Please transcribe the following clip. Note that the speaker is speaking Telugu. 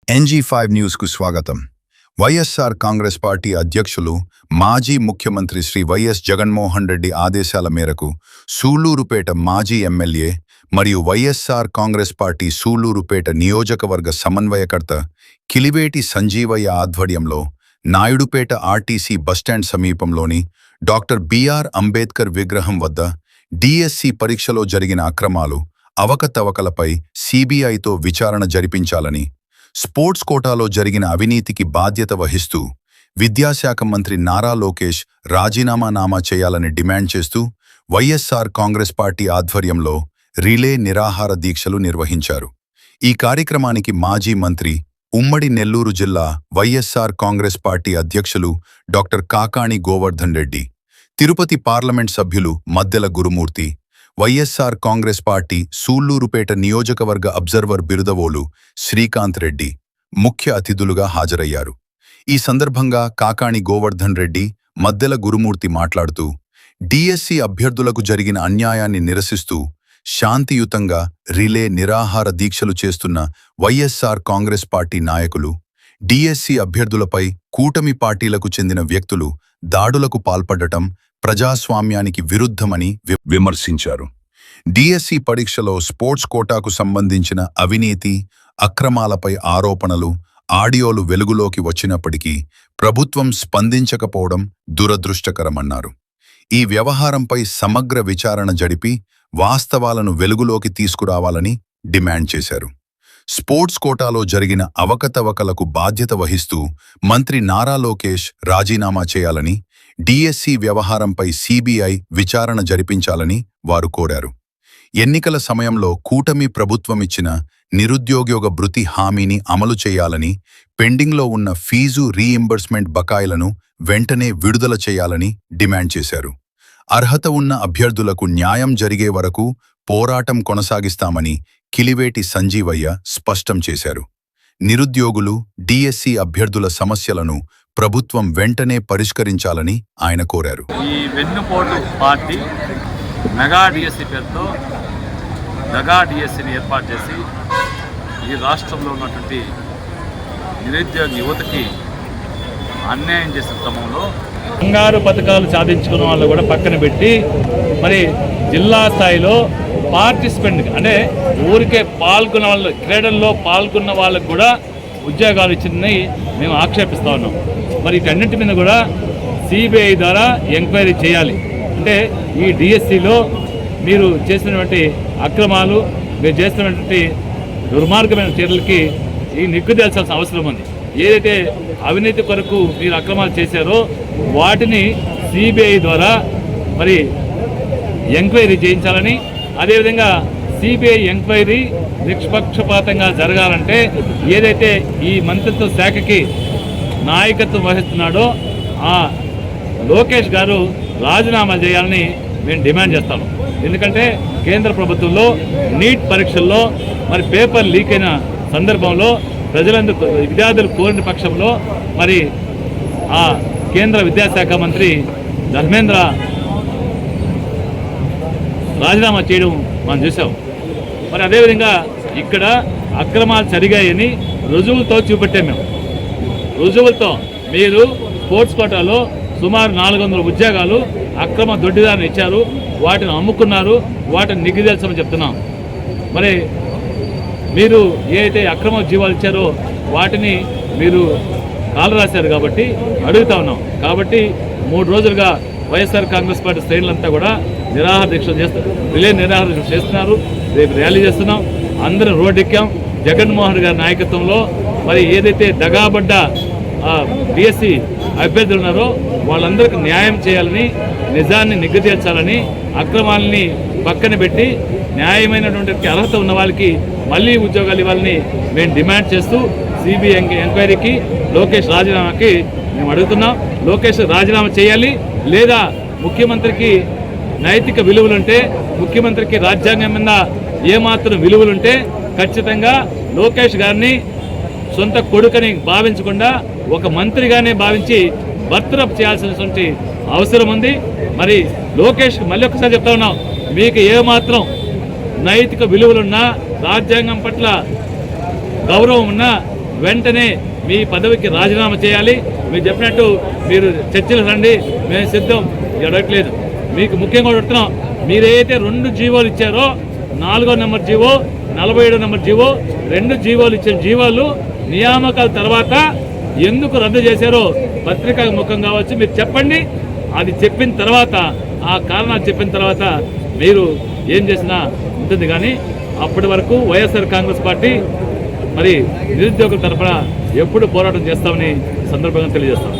NG5 న్యూస్కు స్వాగతం. వైఎస్ఆర్ కాంగ్రెస్ పార్టీ అధ్యక్షులు మాజీ ముఖ్యమంత్రి శ్రీ వైఎస్ జగన్మోహన్ రెడ్డి ఆదేశాల మేరకు సూళ్లూరుపేట మాజీ ఎమ్మెల్యే మరియు వైఎస్ఆర్ కాంగ్రెస్ పార్టీ సూళ్లూరుపేట నియోజకవర్గ సమన్వయకర్త కిలివేటి సంజీవయ్య ఆధ్వర్యంలో నాయుడుపేట ఆర్టీసీ బస్టాండ్ సమీపంలోని డాక్టర్ బిఆర్ అంబేద్కర్ విగ్రహం వద్ద డిఎస్సి పరీక్షలో జరిగిన అక్రమాలు, అవకతవకలపై సిబిఐతో విచారణ జరిపించాలని, స్పోర్ట్స్ కోటాలో జరిగిన అవినీతికి బాధ్యత వహిస్తూ విద్యాశాఖ మంత్రి నారా లోకేష్ రాజీనామా చేయాలని డిమాండ్ చేస్తూ వైఎస్ఆర్ కాంగ్రెస్ పార్టీ ఆధ్వర్యంలో రిలే నిరాహార దీక్షలు నిర్వహించారు. ఈ కార్యక్రమానికి మాజీ మంత్రి, ఉమ్మడి నెల్లూరు జిల్లా వైఎస్ఆర్ కాంగ్రెస్ పార్టీ అధ్యక్షులు డాక్టర్ కాకాణి గోవర్ధన్ రెడ్డి, తిరుపతి పార్లమెంట్ సభ్యులు మద్దెల గురుమూర్తి, వైఎస్ఆర్ కాంగ్రెస్ పార్టీ సూళ్లూరుపేట నియోజకవర్గ అబ్జర్వర్ బిరుదవోలు శ్రీకాంత్ రెడ్డి ముఖ్య అతిథులుగా హాజరయ్యారు. ఈ సందర్భంగా కాకాణి గోవర్ధన్ రెడ్డి, మద్దెల గురుమూర్తి మాట్లాడుతూ డిఎస్సి అభ్యర్థులకు జరిగిన అన్యాయాన్ని నిరసిస్తూ శాంతియుతంగా రిలే నిరాహార దీక్షలు చేస్తున్న వైఎస్ఆర్ కాంగ్రెస్ పార్టీ నాయకులు, డిఎస్సి అభ్యర్థులపై కూటమి పార్టీలకు చెందిన వ్యక్తులు దాడులకు పాల్పడటం ప్రజాస్వామ్యానికి విరుద్ధమని విమర్శించారు. డిఎస్సి పరీక్షలో స్పోర్ట్స్ కోటాకు సంబంధించిన అవినీతి, అక్రమాలపై ఆరోపణలు, ఆడియోలు వెలుగులోకి వచ్చినప్పటికీ ప్రభుత్వం స్పందించకపోవడం దురదృష్టకరమన్నారు. ఈ వ్యవహారంపై సమగ్ర విచారణ జరిపి వాస్తవాలను వెలుగులోకి తీసుకురావాలని డిమాండ్ చేశారు. స్పోర్ట్స్ కోటాలో జరిగిన అవకతవకలకు బాధ్యత వహిస్తూ మంత్రి నారా లోకేష్ రాజీనామా చేయాలని, డిఎస్సి వ్యవహారంపై సిబిఐ విచారణ జరిపించాలని వారు కోరారు. ఎన్నికల సమయంలో కూటమి ప్రభుత్వమిచ్చిన నిరుద్యోగ భృతి హామీని అమలు చేయాలని, పెండింగ్లో ఉన్న ఫీజు రీయింబర్స్మెంట్ బకాయిలను వెంటనే విడుదల చేయాలని డిమాండ్ చేశారు. అర్హత ఉన్న అభ్యర్థులకు న్యాయం జరిగే వరకు పోరాటం కొనసాగిస్తామని కిలివేటి సంజీవయ్య స్పష్టం చేశారు. నిరుద్యోగులు, డిఎస్సి అభ్యర్థుల సమస్యలను ప్రభుత్వం వెంటనే పరిష్కరించాలని ఆయన కోరారు. ఈ వెన్నుపోటు పార్టీ మెగా డిఎస్సి పేరుతో మెగా డిఎస్సిని ఏర్పాటు చేసి ఈ రాష్ట్రంలో ఉన్నటువంటి నిరుద్యోగ యువతకి అన్యాయం చేసిన క్రమంలో బంగారు పథకాలు సాధించుకున్న వాళ్ళు కూడా పక్కన పెట్టి మరి జిల్లా స్థాయిలో పార్టిసిపెంట్ అంటే ఊరికే పాల్గొన్న వాళ్ళు, క్రీడల్లో పాల్గొన్న వాళ్ళకు కూడా ఉద్యోగాలు ఇచ్చిందని మేము ఆక్షేపిస్తూ ఉన్నాం. మరి వీటన్నింటి మీద కూడా సిబిఐ ద్వారా ఎంక్వైరీ చేయాలి. అంటే ఈ డిఎస్సిలో మీరు చేసినటువంటి అక్రమాలు, మీరు చేసినటువంటి దుర్మార్గమైన చర్యలకి ఈ నిగ్గు తేల్చాల్సిన అవసరం ఉంది. ఏదైతే అవినీతి కొరకు మీరు అక్రమాలు చేశారో వాటిని సిబిఐ ద్వారా మరి ఎంక్వైరీ చేయించాలని, అదేవిధంగా సిబిఐ ఎంక్వైరీ నిష్పక్షపాతంగా జరగాలంటే ఏదైతే ఈ మంత్రిత్వ శాఖకి నాయకత్వం వహిస్తున్నాడో ఆ లోకేష్ గారు రాజీనామా చేయాలని మేము డిమాండ్ చేస్తాము. ఎందుకంటే కేంద్ర ప్రభుత్వంలో నీట్ పరీక్షల్లో మరి పేపర్ లీక్ అయిన సందర్భంలో ప్రజలందరూ, విద్యార్థులు కోరిన పక్షంలో మరి ఆ కేంద్ర విద్యాశాఖ మంత్రి ధర్మేంద్ర రాజీనామా చేయడం మనం చూసాం. మరి అదేవిధంగా ఇక్కడ అక్రమాలు జరిగాయని రుజువులతో చూపెట్టాం. మేము రుజువులతో మీరు స్పోర్ట్స్ కోటాలో సుమారు 400 ఉద్యోగాలు అక్రమ దొడ్డిదారులు ఇచ్చారు, వాటిని అమ్ముకున్నారు, వాటిని నిగ్గుదేల్చమని చెప్తున్నాం. మరి మీరు ఏదైతే అక్రమ జీవాలు ఇచ్చారో వాటిని మీరు కాలు రాశారు కాబట్టి అడుగుతా ఉన్నాం. కాబట్టి 3 రోజులుగా వైఎస్ఆర్ కాంగ్రెస్ పార్టీ శ్రేణులంతా కూడా నిరాహార దీక్షలు చేస్తారు, రిలే నిరాహార దీక్షలు చేస్తున్నారు. రేపు ర్యాలీ చేస్తున్నాం, అందరం రోడ్డు ఎక్కాం. జగన్మోహన్ గారి నాయకత్వంలో మరి ఏదైతే దగాబడ్డ డిఎస్సి అభ్యర్థులు ఉన్నారో వాళ్ళందరికీ న్యాయం చేయాలని, నిజాన్ని నిగ్గు తేల్చాలని, అక్రమాలని పక్కన పెట్టి న్యాయమైనటువంటి అర్హత ఉన్న వాళ్ళకి మళ్ళీ ఉద్యోగాలు ఇవ్వాలని మేము డిమాండ్ చేస్తూ సిబిఐ ఎంక్వైరీకి లోకేష్ రాజీనామాకి మేము అడుగుతున్నాం. లోకేష్ రాజీనామా చేయాలి, లేదా ముఖ్యమంత్రికి నైతిక విలువలుంటే, ముఖ్యమంత్రికి రాజ్యాంగం మీద ఏమాత్రం విలువలుంటే ఖచ్చితంగా లోకేష్ గారిని సొంత కొడుకని భావించకుండా ఒక మంత్రిగానే భావించి బర్తరఫ్ చేయాల్సినటువంటి అవసరం ఉంది. మరి లోకేష్ మళ్ళీ ఒకసారి చెప్తా ఉన్నాం, మీకు ఏమాత్రం నైతిక విలువలున్నా, రాజ్యాంగం పట్ల గౌరవం ఉన్నా వెంటనే మీ పదవికి రాజీనామా చేయాలి. మీరు చెప్పినట్టు మీరు చర్చలు రండి, మేము సిద్ధం, అడగట్లేదు. మీకు ముఖ్యంగా అడుగుతున్నాం, మీరైతే 2 జీవోలు ఇచ్చారో, 4వ నెంబర్ జీవో, 47వ నెంబర్ జీవో, 2 జీవోలు ఇచ్చిన జీవోలు నియామకాల తర్వాత ఎందుకు రద్దు చేశారో పత్రికా ముఖం కావచ్చు మీరు చెప్పండి. అది చెప్పిన తర్వాత, ఆ కారణాలు చెప్పిన తర్వాత మీరు ఏం చేసినా ఉంటుంది. కానీ అప్పటి వరకు వైఎస్ఆర్ కాంగ్రెస్ పార్టీ మరి నిరుద్యోగుల తరఫున ఎప్పుడు పోరాటం చేస్తామని సందర్భంగా తెలియజేస్తాం.